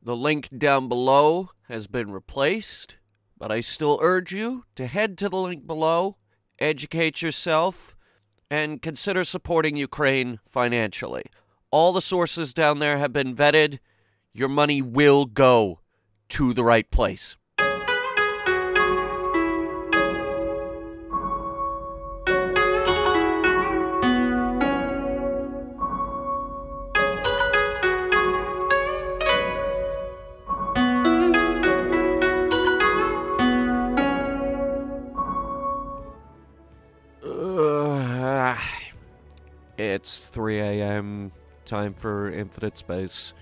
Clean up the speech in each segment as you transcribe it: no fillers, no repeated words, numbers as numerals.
The link down below has been replaced, but I still urge you to head to the link below, educate yourself, and consider supporting Ukraine financially. All the sources down there have been vetted. Your money will go to the right place. It's 3 a.m. Time for Infinite Space.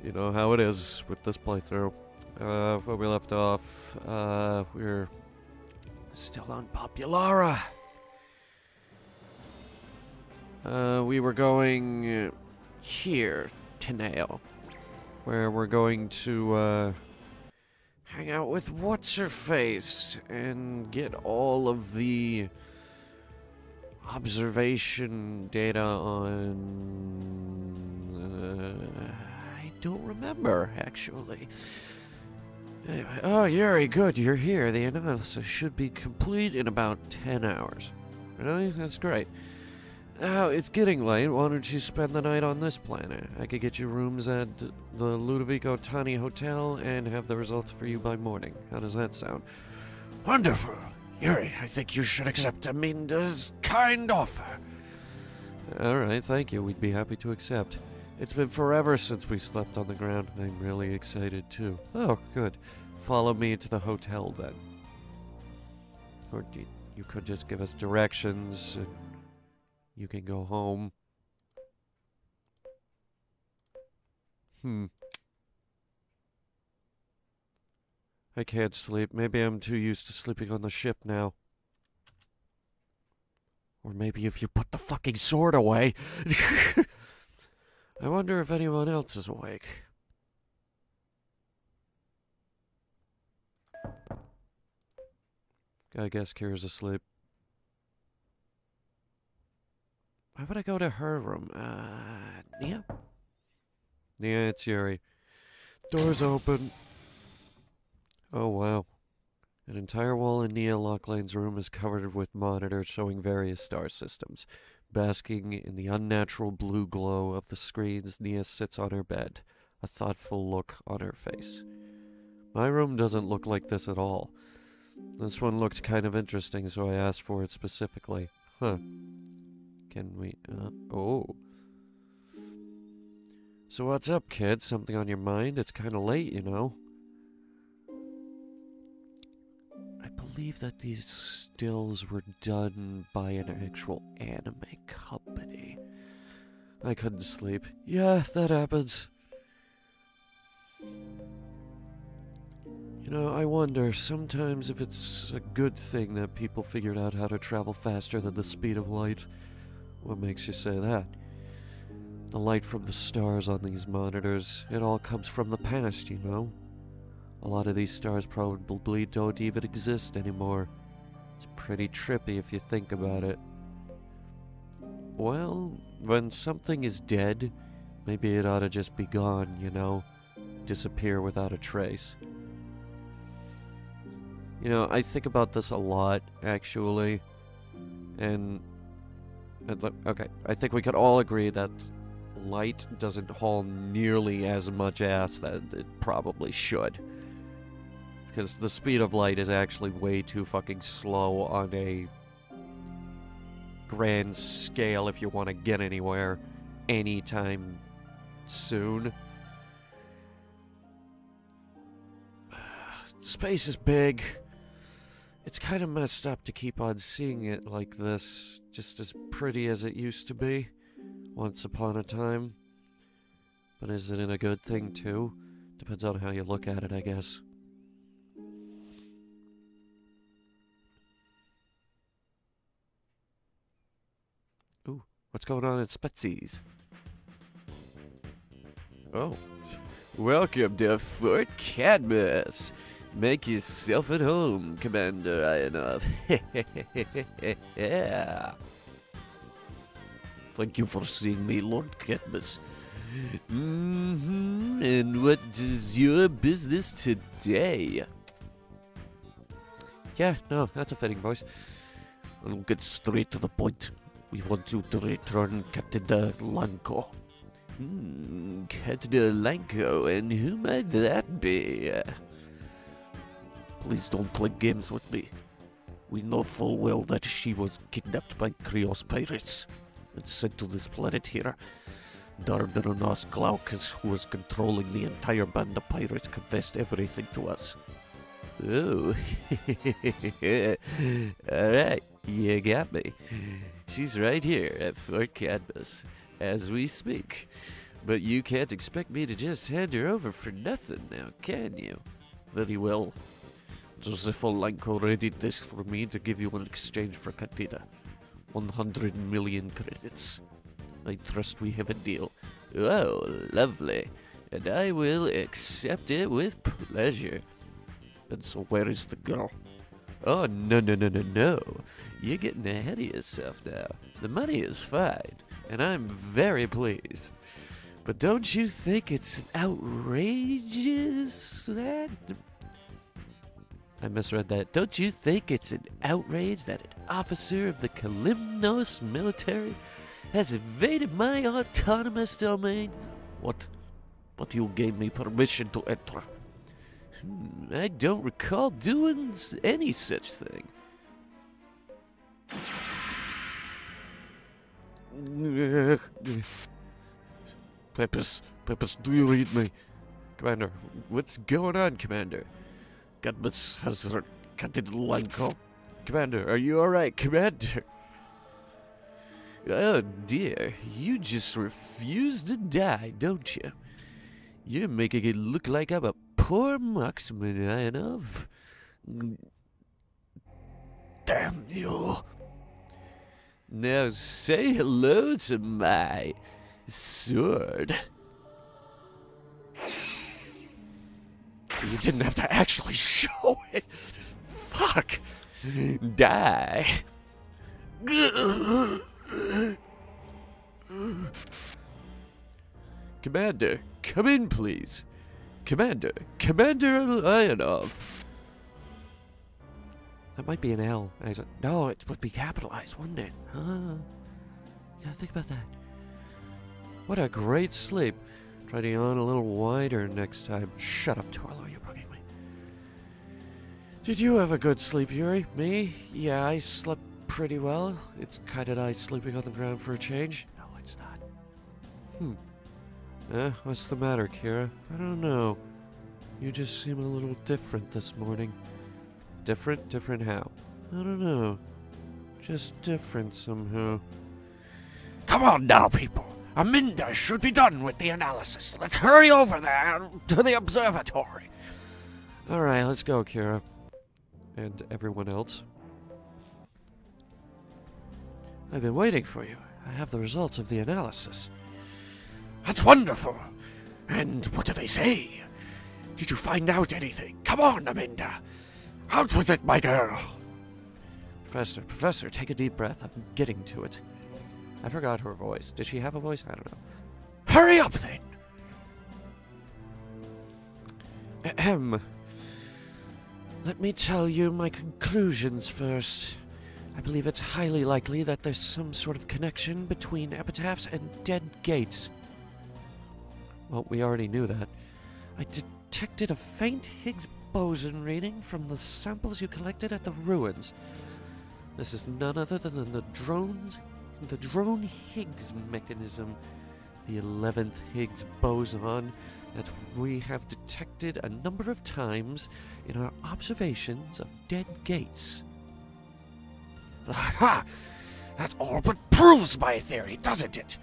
You know how it is with this playthrough. Where we left off, we're still on Populara. We were going here, Teneo, where we're going to hang out with What's-Her-Face and get all of the observation data on... I don't remember, actually. Anyway, oh, Yuri, good, you're here. The analysis should be complete in about 10 hours. Really? That's great. Now, it's getting late. Why don't you spend the night on this planet? I could get you rooms at the Ludovico Tani Hotel and have the results for you by morning. How does that sound? Wonderful. Yuri, I think you should accept Aminda's kind offer. Alright, thank you. We'd be happy to accept. It's been forever since we slept on the ground. I'm really excited, too. Oh, good. Follow me to the hotel, then. Or you could just give us directions, and you can go home. I can't sleep. Maybe I'm too used to sleeping on the ship now. Or maybe if you put the fucking sword away. I wonder if anyone else is awake. I guess Kira's asleep. Why would I go to her room? Nia? Nia, it's Yuri. Door's open. Oh, wow. An entire wall in Nia Locklane's room is covered with monitors showing various star systems. Basking in the unnatural blue glow of the screens, Nia sits on her bed, a thoughtful look on her face. My room doesn't look like this at all. This one looked kind of interesting, so I asked for it specifically. Huh. Can we, oh. So what's up, kid? Something on your mind? It's kind of late, you know. I believe that these stills were done by an actual anime company. I couldn't sleep. Yeah, that happens. You know, I wonder sometimes if it's a good thing that people figured out how to travel faster than the speed of light. What makes you say that? The light from the stars on these monitors, it all comes from the past, you know? A lot of these stars probably don't even exist anymore. It's pretty trippy if you think about it. Well, when something is dead, maybe it ought to just be gone, you know? Disappear without a trace. You know, I think about this a lot, actually. And okay, I think we could all agree that light doesn't haul nearly as much ass that it probably should. Because the speed of light is actually way too fucking slow on a grand scale if you want to get anywhere anytime soon. Space is big. It's kind of messed up to keep on seeing it like this, just as pretty as it used to be once upon a time. But is it a good thing too? Depends on how you look at it, I guess. Ooh, what's going on at Spetzies? Oh. Welcome to Fort Cadmus. Make yourself at home, Commander Ivanov. Yeah. Thank you for seeing me, Lord Cadmus. And what is your business today? Yeah, no, that's a fitting voice. I'll get straight to the point. We want you to return Captain Lanko. Captain Lanko, and who might that be? Please don't play games with me. We know full well that she was kidnapped by Krios pirates and sent to this planet here. Dardanos Glaucus, who was controlling the entire band of pirates, confessed everything to us. Oh, alright, you got me. She's right here at Fort Cadmus, as we speak. But you can't expect me to just hand her over for nothing now, can you? Very well. Josepho Lanko readied this for me to give you in exchange for Katina. 100 million credits. I trust we have a deal. Oh, lovely. And I will accept it with pleasure. And so where is the girl? Oh, no. You're getting ahead of yourself now. The money is fine, and I'm very pleased. But don't you think it's outrageous that... I misread that. Don't you think it's an outrage that an officer of the Kalimnos military has invaded my autonomous domain? What? But you gave me permission to enter. I don't recall doing any such thing. Peppers, do you read me? Commander, what's going on, Commander? Cadmus has Captain Lanko. Commander, are you alright, Commander? Oh dear, you just refuse to die, don't you? You're making it look like I'm a poor Maximinov. Damn you. Now say hello to my sword. You didn't have to actually show it. Fuck. Die. Commander, come in, please. Commander Lionov. That might be an L. No, it would be capitalized, wouldn't it? Yeah, think about that. What a great sleep. Try to yawn a little wider next time. Shut up, Torlo, you're bugging me. Did you have a good sleep, Yuri? Me? Yeah, I slept pretty well. It's kinda nice sleeping on the ground for a change. No, it's not. What's the matter, Kira? I don't know. You just seem a little different this morning. Different? Different how? I don't know. Just different somehow. Come on now, people! Aminda should be done with the analysis. Let's hurry over there to the observatory. Alright, let's go, Kira. And everyone else. I've been waiting for you. I have the results of the analysis. That's wonderful! And what do they say? Did you find out anything? Come on, Aminda! Out with it, my girl! Professor, take a deep breath. I'm getting to it. I forgot her voice. Did she have a voice? I don't know. Hurry up, then! Ahem. Let me tell you my conclusions first. I believe it's highly likely that there's some sort of connection between epitaphs and dead gates. Well, we already knew that. I detected a faint Higgs boson reading from the samples you collected at the ruins. This is none other than the drone Higgs mechanism, the 11th Higgs boson that we have detected a number of times in our observations of dead gates. Aha! That all but proves my theory, doesn't it?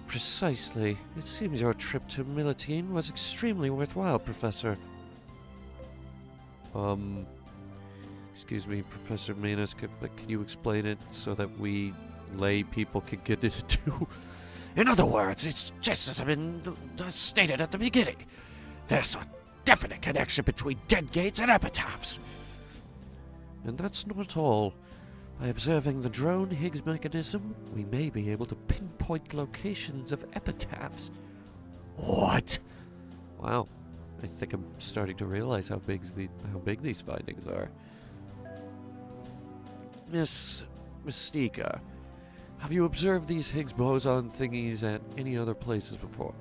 Precisely. It seems your trip to Militine was extremely worthwhile, Professor. Excuse me, Professor Manus, can you explain it so that we lay people can get it too? In other words, it's just as I've been stated at the beginning. There's a definite connection between dead gates and epitaphs. And that's not all. By observing the drone Higgs mechanism, we may be able to pinpoint locations of epitaphs. What? Wow. I think I'm starting to realize how big these findings are. Miss Mystica, have you observed these Higgs boson thingies at any other places before?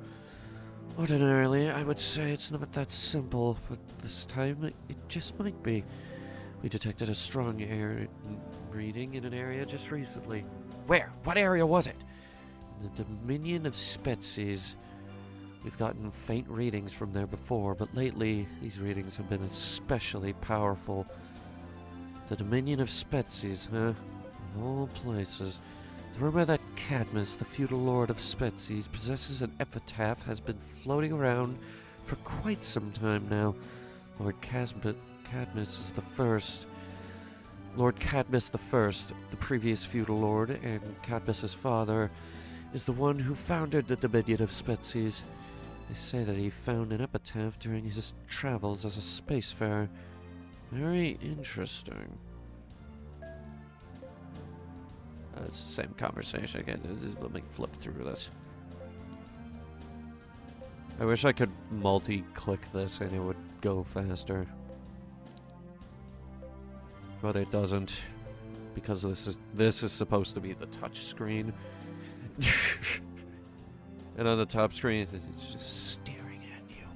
Ordinarily, I would say it's not that simple, but this time it just might be. We detected a strong air reading in an area just recently. Where? What area was it? In the Dominion of Spetsies. We've gotten faint readings from there before, but lately these readings have been especially powerful. The Dominion of Spetsies, huh? Of all places. The rumor that Cadmus, the feudal lord of Spetsies, possesses an epitaph has been floating around for quite some time now. Lord Cadmus is the first. Lord Cadmus the First, the previous feudal lord, and Cadmus's father, is the one who founded the Dominion of Spetsies. They say that he found an epitaph during his travels as a spacefarer. Very interesting. It's the same conversation again. Let me flip through this. I wish I could multi-click this and it would go faster. But it doesn't. Because this is supposed to be the touch screen. And on the top screen, it's just staring at you.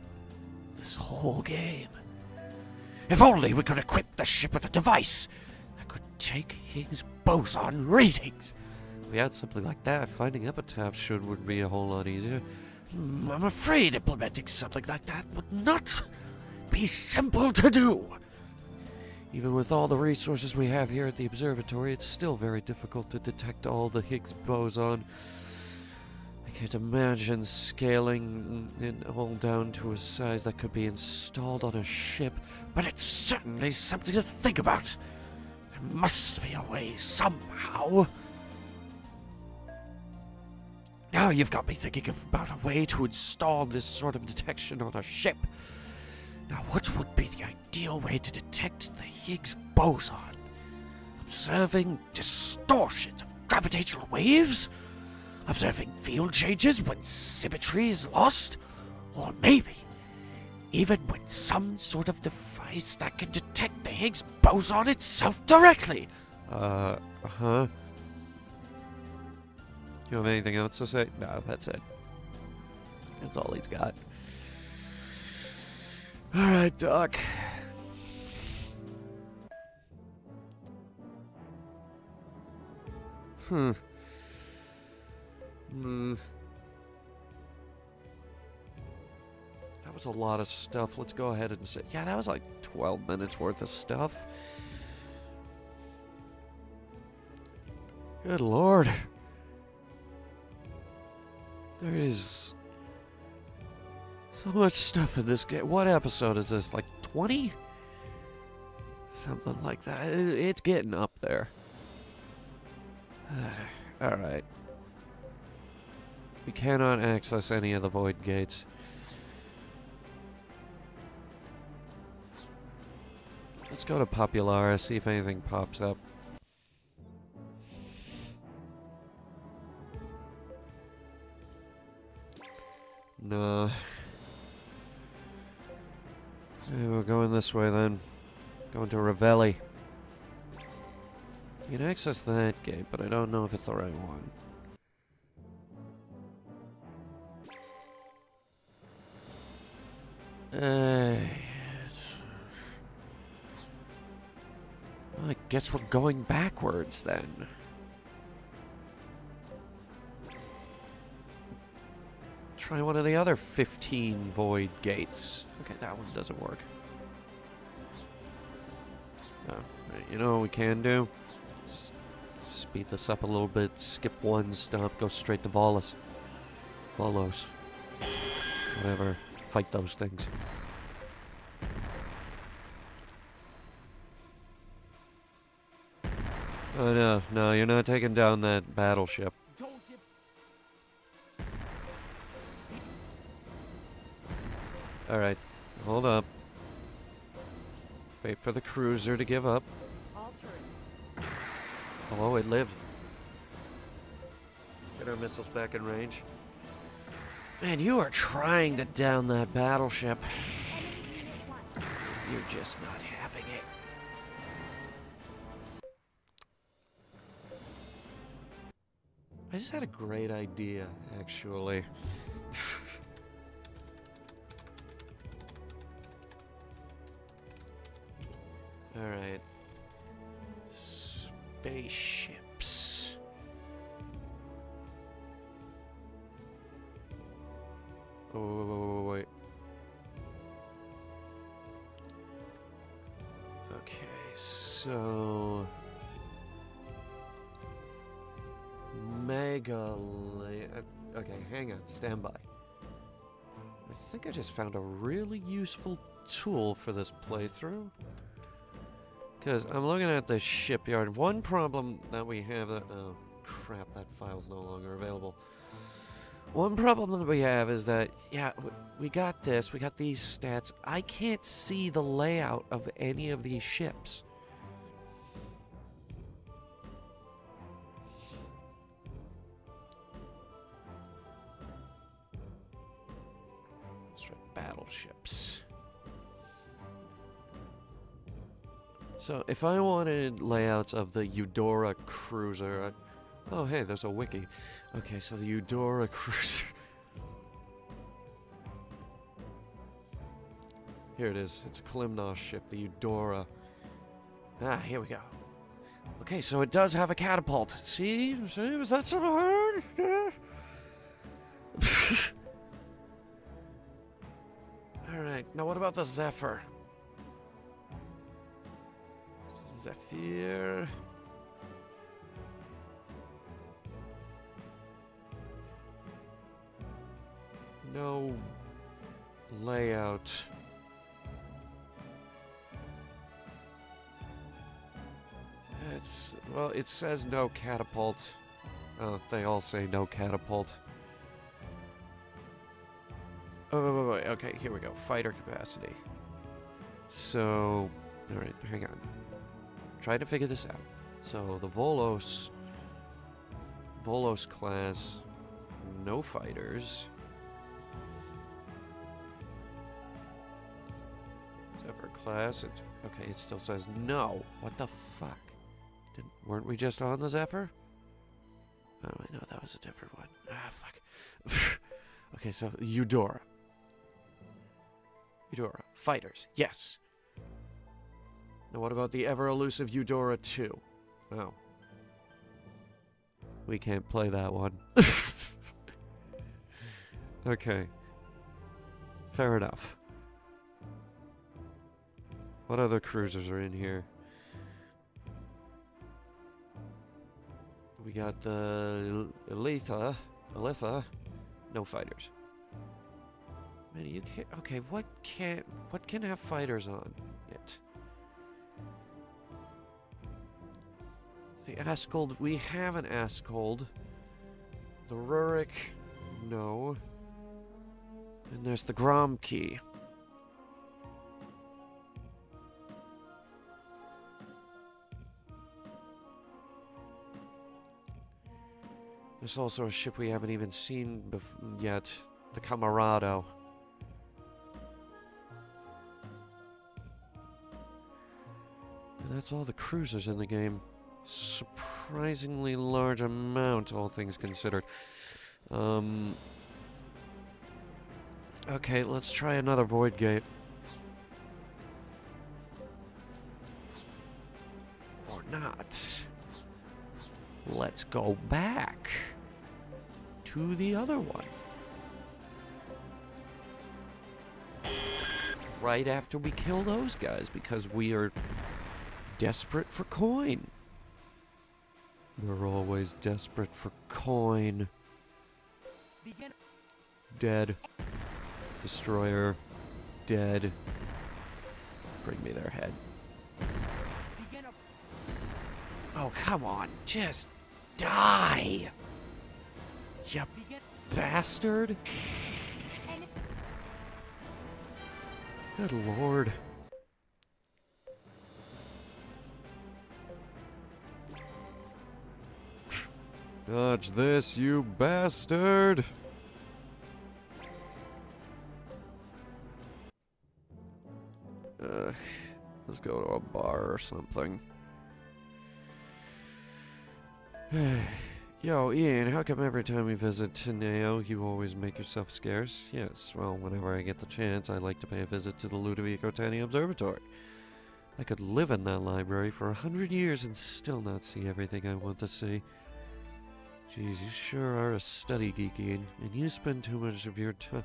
This whole game. If only we could equip the ship with a device that could take Higgs boson readings. If we had something like that, finding epitaphs would be a whole lot easier. I'm afraid implementing something like that would not be simple to do. Even with all the resources we have here at the observatory, it's still very difficult to detect all the Higgs boson. I can't imagine scaling it all down to a size that could be installed on a ship, but it's certainly something to think about. There must be a way somehow. Now you've got me thinking about a way to install this sort of detection on a ship. Now what would be the ideal way to detect the Higgs boson? Observing distortions of gravitational waves? Observing field changes when symmetry is lost? Or maybe even with some sort of device that can detect the Higgs boson itself directly? Huh? You have anything else to say? No, that's it. That's all he's got. Alright, Doc. That was a lot of stuff. Let's go ahead and say... Yeah, that was like 12 minutes worth of stuff. Good lord. There is... so much stuff in this game. What episode is this? Like 20? Something like that. It's getting up there. Alright. We cannot access any of the void gates. Let's go to Populara, see if anything pops up. No. Yeah, we're going this way then. Going to Ravelli. You can access that gate, but I don't know if it's the right one. Well, I guess we're going backwards then. Try one of the other 15 void gates. Okay, that one doesn't work. Oh, right, you know what we can do? Just speed this up a little bit, skip one stop, go straight to Volos. Whatever. Fight those things. Oh no, you're not taking down that battleship. Alright, hold up. Wait for the cruiser to give up. Oh, it lived. Get our missiles back in range. Man, you are trying to down that battleship. You're just not having it. I just had a great idea, actually. Alright. Spaceships. Oh, wait. Okay, so... Okay, hang on, stand by. I think I just found a really useful tool for this playthrough. Because I'm looking at the shipyard. One problem that we have that... Oh, crap, that file's no longer available. One problem that we have is that, yeah, we got this, we got these stats. I can't see the layout of any of these ships. Battleships. So, if I wanted layouts of the Eudora cruiser... Oh, hey, there's a wiki. Okay, so the Eudora cruiser... Here it is. It's a Klimnos ship, the Eudora. Ah, here we go. Okay, so it does have a catapult. See? Was that so hard? Alright, now what about the Zephyr? Zephyr... No layout. It's... well, it says no catapult. Oh, they all say no catapult. Oh, wait, okay, here we go. Fighter capacity. So, alright, hang on. Try to figure this out. So, the Volos class, no fighters. Zephyr class, okay, it still says no. What the fuck? Weren't we just on the Zephyr? Oh, I know, that was a different one. Ah, fuck. Okay, so, Eudora. Eudora. Fighters. Yes. Now what about the ever-elusive Eudora 2? Oh. We can't play that one. Okay. Fair enough. What other cruisers are in here? We got the Elitha. No fighters. Man, you can't... Okay, what can have fighters on it? The Askold, we have an Askold. The Rurik, no. And there's the Gromkey. There's also a ship we haven't even seen yet. The Camarado. And that's all the cruisers in the game. Surprisingly large amount, all things considered. Okay, let's try another Void Gate. Or not. Let's go back to the other one. Right after we kill those guys, because we are desperate for coin. We're always desperate for coin. Dead. Destroyer. Dead. Bring me their head. Oh, come on. Just die. You bastard. Good lord. Dodge this, you bastard! Let's go to a bar or something. Yo, Ian, how come every time we visit Teneo, you always make yourself scarce? Yes, well, whenever I get the chance, I like to pay a visit to the Ludovico Tani Observatory. I could live in that library for 100 years and still not see everything I want to see. Jeez, you sure are a study geek, Ian, and you spend too much of your time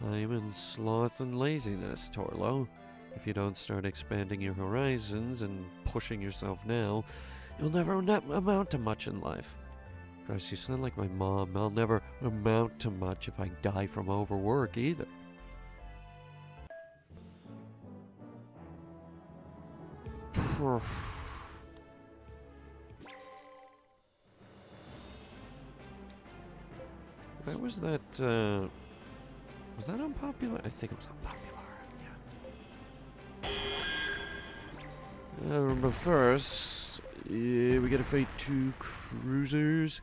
in sloth and laziness, Torlo. If you don't start expanding your horizons and pushing yourself now, you'll never amount to much in life. Christ, you sound like my mom. I'll never amount to much if I die from overwork either. Why was that, was that unpopular? I think it was unpopular, yeah. But first, we gotta fight 2 cruisers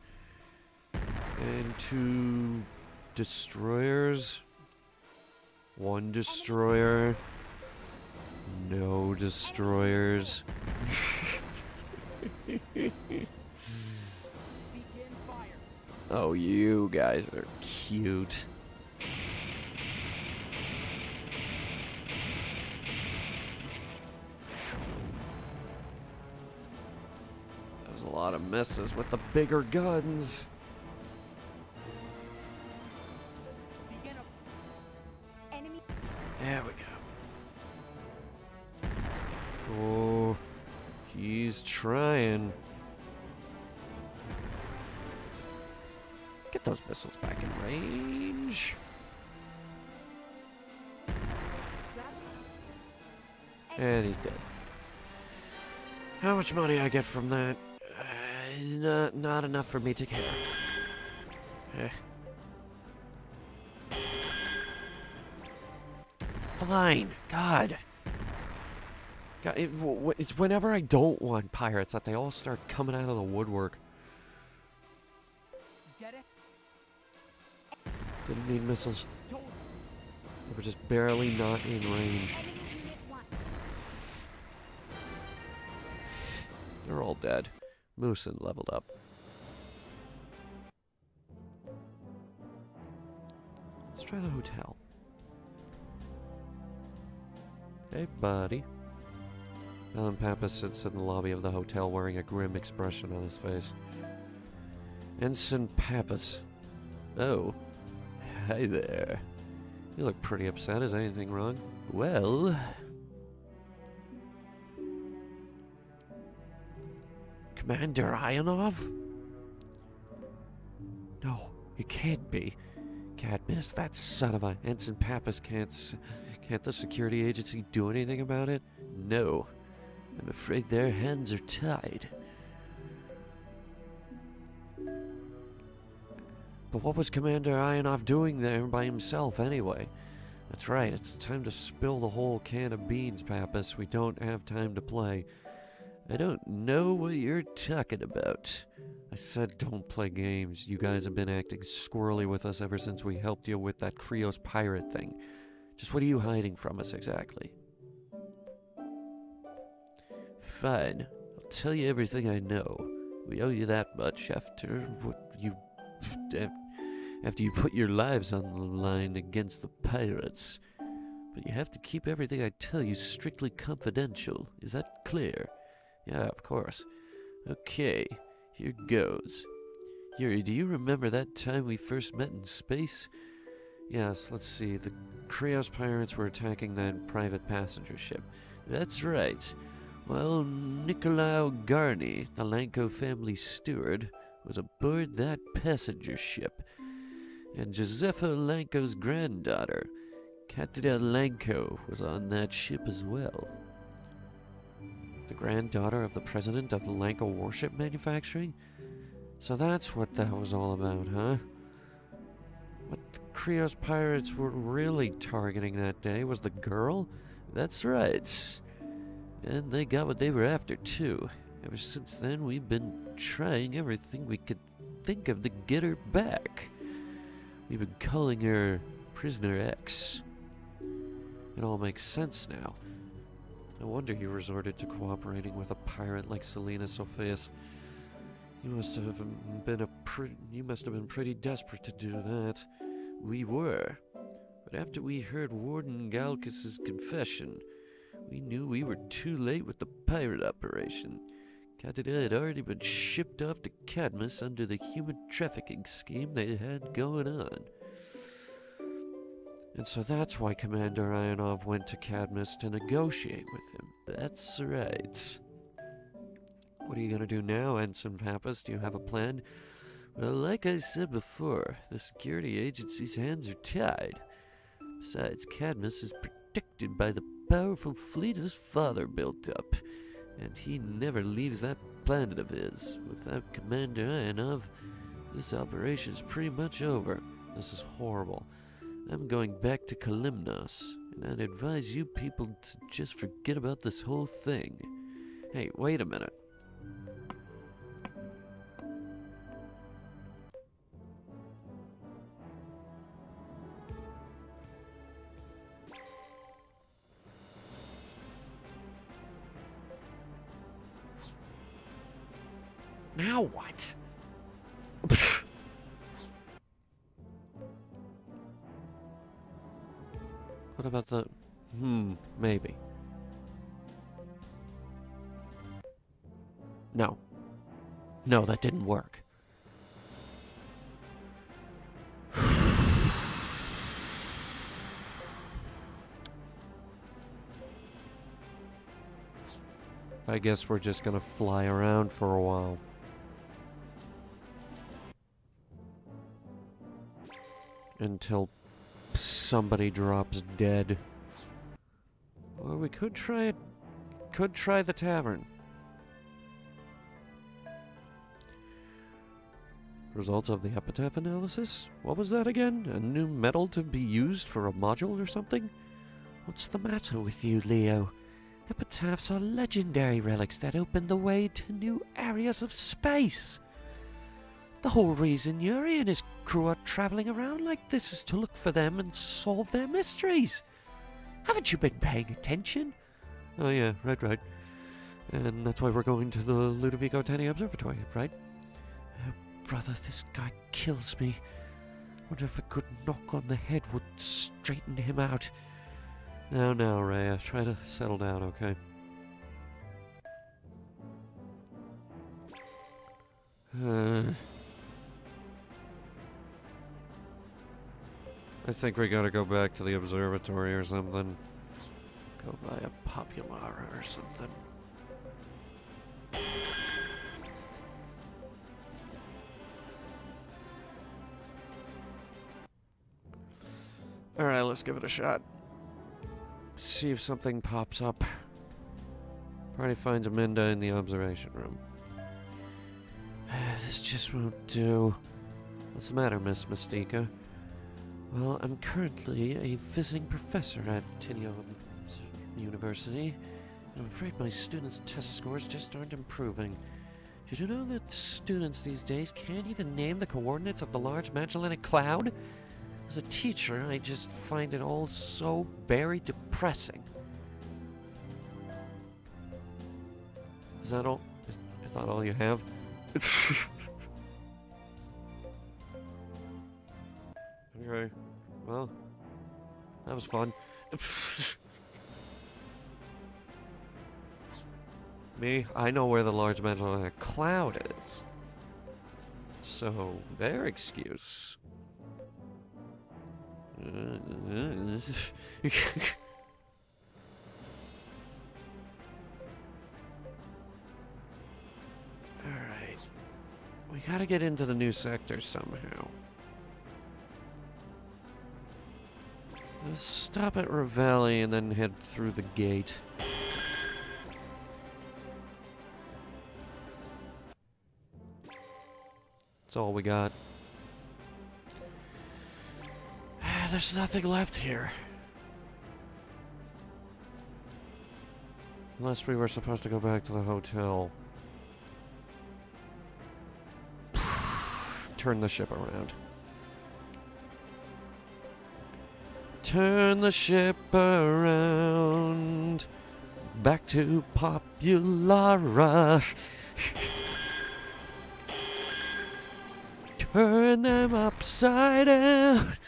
and 2 destroyers. 1 destroyer. No destroyers. Oh, you guys are cute. That was a lot of misses with the bigger guns. There we go. Oh, he's trying. Get those missiles back in range. And he's dead. How much money I get from that? Not enough for me to care. Fine. God. It's whenever I don't want pirates that they all start coming out of the woodwork. Didn't need missiles. They were just barely not in range. They're all dead. Moosin leveled up. Let's try the hotel. Hey, buddy. Alan Pappas sits in the lobby of the hotel wearing a grim expression on his face. Ensign Pappas. Oh. Hi there. You look pretty upset. Is anything wrong? Well... Commander Ionov? No, it can't be. Cadmus, that son of a... Ensign Pappas can't the security agency do anything about it? No. I'm afraid their hands are tied. But what was Commander Ionov doing there by himself anyway? That's right, it's time to spill the whole can of beans, Pappas. We don't have time to play. I don't know what you're talking about. I said don't play games. You guys have been acting squirrely with us ever since we helped you with that Krios pirate thing. Just what are you hiding from us exactly? Fine. I'll tell you everything I know. We owe you that much after what you... after you put your lives on the line against the pirates. But you have to keep everything I tell you strictly confidential. Is that clear? Yeah, of course. Okay, here goes. Yuri, do you remember that time we first met in space? Yes, let's see. The Krios pirates were attacking that private passenger ship. That's right. Well, Nicolau Garni, the Lanko family steward, was aboard that passenger ship. And Josepha Lanko's granddaughter, Katina Lanko, was on that ship as well. The granddaughter of the president of the Lanko warship manufacturing? So that's what that was all about, huh? What the Krios pirates were really targeting that day was the girl? That's right. And they got what they were after, too. Ever since then, we've been trying everything we could think of to get her back. We've been calling her Prisoner X. It all makes sense now. No wonder you resorted to cooperating with a pirate like Selena Sophias. You must have been pretty desperate to do that. We were. But after we heard Warden Galkis's confession, we knew we were too late with the pirate operation. Cadida had already been shipped off to Cadmus under the human trafficking scheme they had going on. And so that's why Commander Ionov went to Cadmus to negotiate with him. That's right. What are you gonna do now, Ensign Pappas? Do you have a plan? Well, like I said before, the security agency's hands are tied. Besides, Cadmus is protected by the powerful fleet his father built up, and he never leaves that planet of his. Without Commander Ionov, this operation's pretty much over. This is horrible. I'm going back to Kalymnos, and I'd advise you people to just forget about this whole thing. Hey, wait a minute. Now what? What about the... maybe. No. No, that didn't work. I guess we're just gonna fly around for a while. Until somebody drops dead. Or we could try it. Could try the tavern. Results of the epitaph analysis? What was that again? A new metal to be used for a module or something? What's the matter with you, Leo? Epitaphs are legendary relics that open the way to new areas of space. The whole reason Yuri and his crew are traveling around like this is to look for them and solve their mysteries. Haven't you been paying attention? Oh yeah, right. And that's why we're going to the Ludovico Tani Observatory, right? Oh, brother, this guy kills me. Wonder if a good knock on the head would straighten him out. Now, Rhea, try to settle down, okay? I think we gotta go back to the observatory or something. Go buy a Populara or something. Alright, let's give it a shot. See if something pops up. Party finds Amanda in the observation room. This just won't do. What's the matter, Miss Mystica? Well, I'm currently a visiting professor at Tinian University. I'm afraid my students' test scores just aren't improving. Did you know that students these days can't even name the coordinates of the Large Magellanic Cloud? As a teacher, I just find it all so very depressing. Is that all? Is that all you have? Okay. Well, that was fun. Me, I know where the Large Magellanic Cloud is. So, their excuse. Alright. We gotta get into the new sector somehow. Let's stop at Ravelli and then head through the gate. That's all we got. There's nothing left here. Unless we were supposed to go back to the hotel. turn the ship around. Turn the ship around. Back to Populara. Turn them upside down.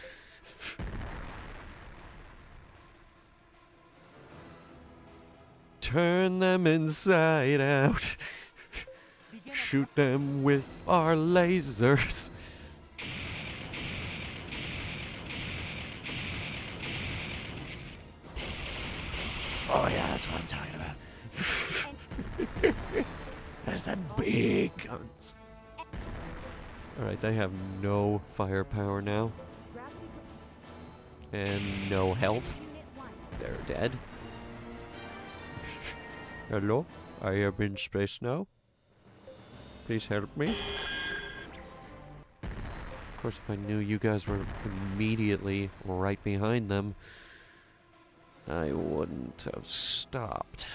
Turn them inside out. Shoot them with our lasers. Oh yeah, that's what I'm talking about. That's the big guns. Alright, they have no firepower now. And no health. They're dead. Hello? I am in space now. Please help me. Of course, if I knew you guys were immediately right behind them, I wouldn't have stopped.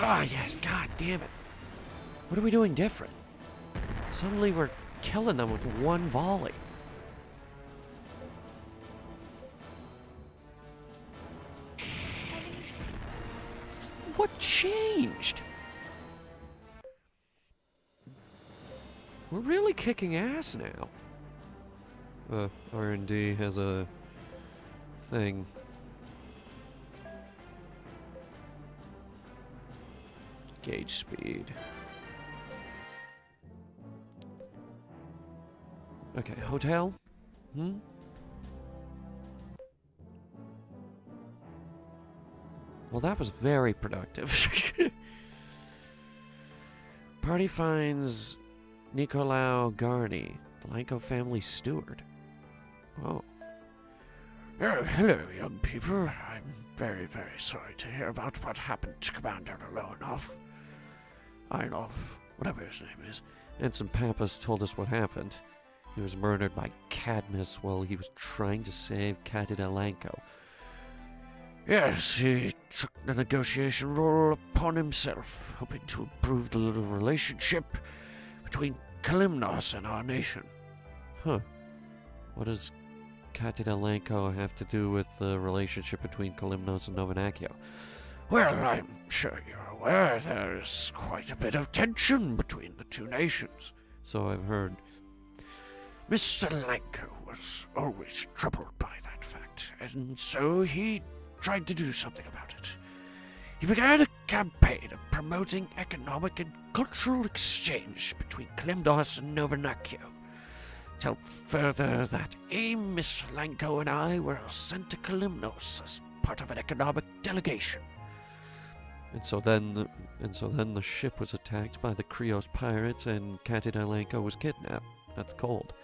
Ah, yes, god damn it. What are we doing different? Suddenly we're killing them with one volley. What changed? We're really kicking ass now. R&D has a thing. Gauge speed. Okay, hotel? Well, that was very productive. Party finds Nicolau Garni, the Lanko family steward. Oh. Oh, hello, young people. I'm very, very sorry to hear about what happened to Commander Einolf, whatever his name is. Ensign Pappas told us what happened. He was murdered by Cadmus while he was trying to save Candida Lanko. Yes, he took the negotiation role upon himself, hoping to improve the little relationship between Kalimnos and our nation. Huh. What does Candida Lanko have to do with the relationship between Kalimnos and Novinaccio? Well, I'm sure you're aware there's quite a bit of tension between the two nations. So I've heard. Mr. Lanko was always troubled by that fact, and so he tried to do something about it. He began a campaign of promoting economic and cultural exchange between Kalimnos and Novinaccio. Till further that aim, Mr. Lanko and I were sent to Kalimnos as part of an economic delegation. And so then the ship was attacked by the Krios pirates and Candida Lanko was kidnapped. That's cold.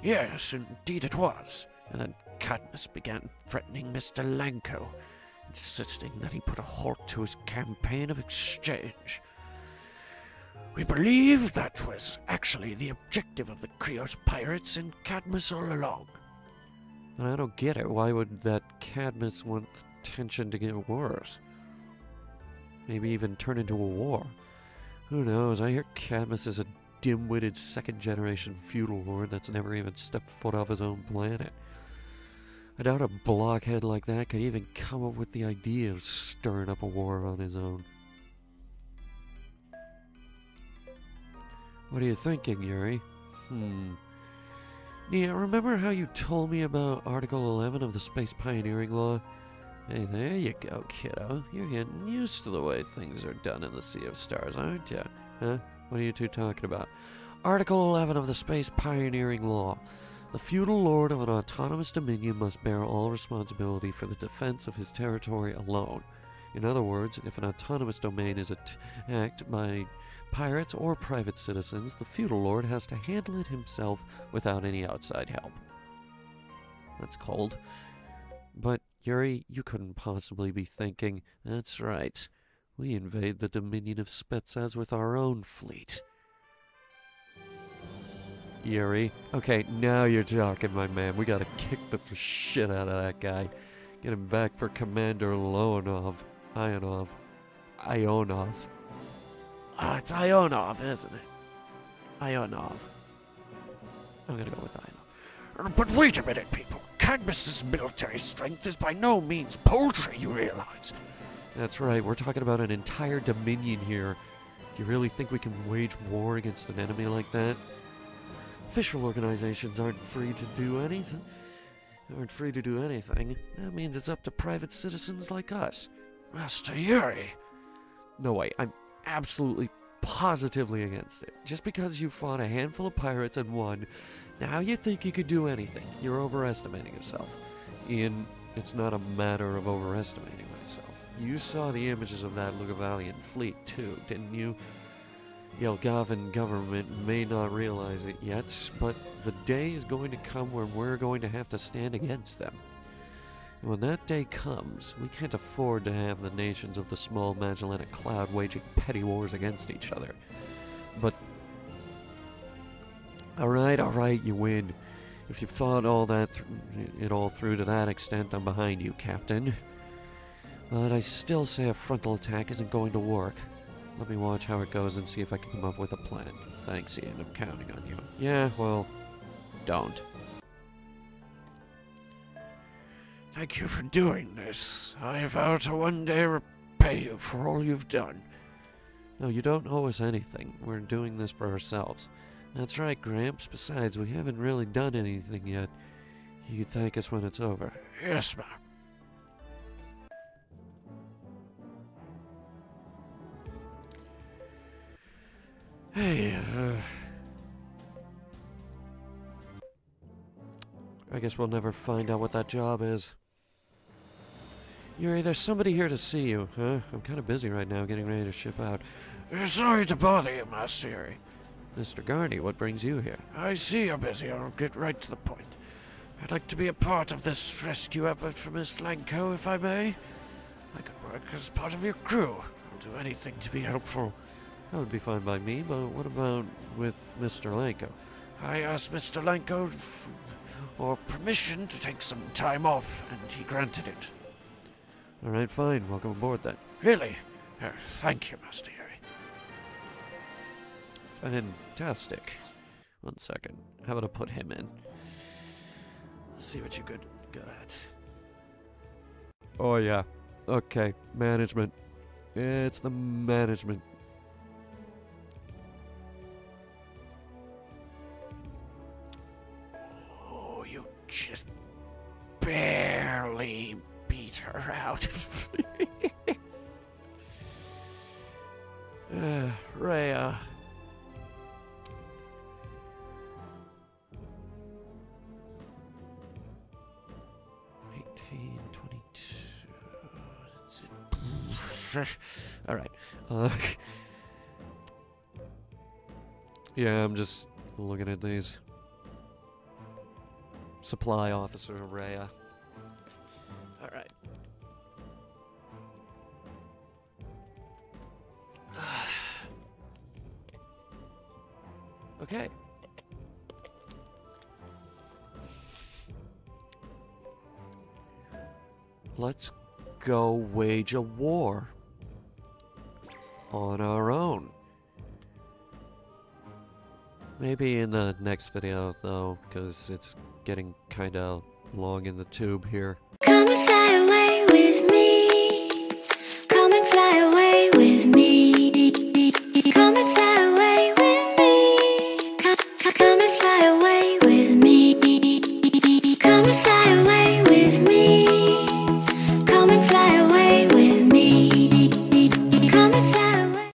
Yes, indeed it was. And then Cadmus began threatening Mr. Lanko, insisting that he put a halt to his campaign of exchange. We believe that was actually the objective of the Krios pirates and Cadmus all along. And I don't get it. Why would that Cadmus want the tension to get worse? Maybe even turn into a war. Who knows? I hear Cadmus is a dim-witted second-generation feudal lord that's never even stepped foot off his own planet. I doubt a blockhead like that could even come up with the idea of stirring up a war on his own. What are you thinking, Yuri? Nia, remember how you told me about Article 11 of the Space Pioneering Law? Hey, there you go, kiddo. You're getting used to the way things are done in the Sea of Stars, aren't you? Huh? What are you two talking about? Article 11 of the Space Pioneering Law. The feudal lord of an autonomous dominion must bear all responsibility for the defense of his territory alone. In other words, if an autonomous domain is attacked by pirates or private citizens, the feudal lord has to handle it himself without any outside help. That's cold. But, Yuri, you couldn't possibly be thinking, that's right, we invade the dominion of Spetsnaz with our own fleet. Yuri. Okay, now you're talking, my man. We gotta kick the shit out of that guy. Get him back for Commander Ionov. Ionov. It's Ionov, isn't it? Ionov. I'm gonna go with Ionov. But wait a minute, people. Cadmus's military strength is by no means paltry, you realize. That's right, we're talking about an entire dominion here. Do you really think we can wage war against an enemy like that? Official organizations aren't free to do anything. That means it's up to private citizens like us. Master Yuri. No way, I'm absolutely positively against it. Just because you fought a handful of pirates and won, now you think you could do anything. You're overestimating yourself. Ian, it's not a matter of overestimating myself. You saw the images of that Lugavalian fleet too, didn't you? The Elgavan government may not realize it yet, but the day is going to come where we're going to have to stand against them. And when that day comes, we can't afford to have the nations of the small Magellanic Cloud waging petty wars against each other. But alright, you win. If you've thought it all through to that extent, I'm behind you, Captain. But I still say a frontal attack isn't going to work. Let me watch how it goes and see if I can come up with a plan. Thanks, Ian. I'm counting on you. Yeah, well, don't. Thank you for doing this. I vow to one day repay you for all you've done. No, you don't owe us anything. We're doing this for ourselves. That's right, Gramps. Besides, we haven't really done anything yet. You can thank us when it's over. Yes, ma'am. Hey, I guess we'll never find out what that job is. Yuri, there's somebody here to see you, huh? I'm kind of busy right now getting ready to ship out. Sorry to bother you, Master Yuri. Mr. Garney, what brings you here? I see you're busy. I'll get right to the point. I'd like to be a part of this rescue effort for Miss Lanko, if I may. I could work as part of your crew. I'll do anything to be helpful. That would be fine by me, but what about with Mr. Lanko? I asked Mr. Lanko for permission to take some time off, and he granted it. Alright, fine. Welcome aboard then. Really? Thank you, Master Yuri. Fantastic. 1 second. How about I put him in? Let's see what you're good at. Oh yeah. Okay. Management. It's the management. Oh, you just barely beat her out. Rhea. All right. Yeah, I'm just looking at these. Supply officer Rhea. All right. Okay. Let's go wage a war on our own. Maybe in the next video though, because it's getting kinda long in the tube here. Come and fly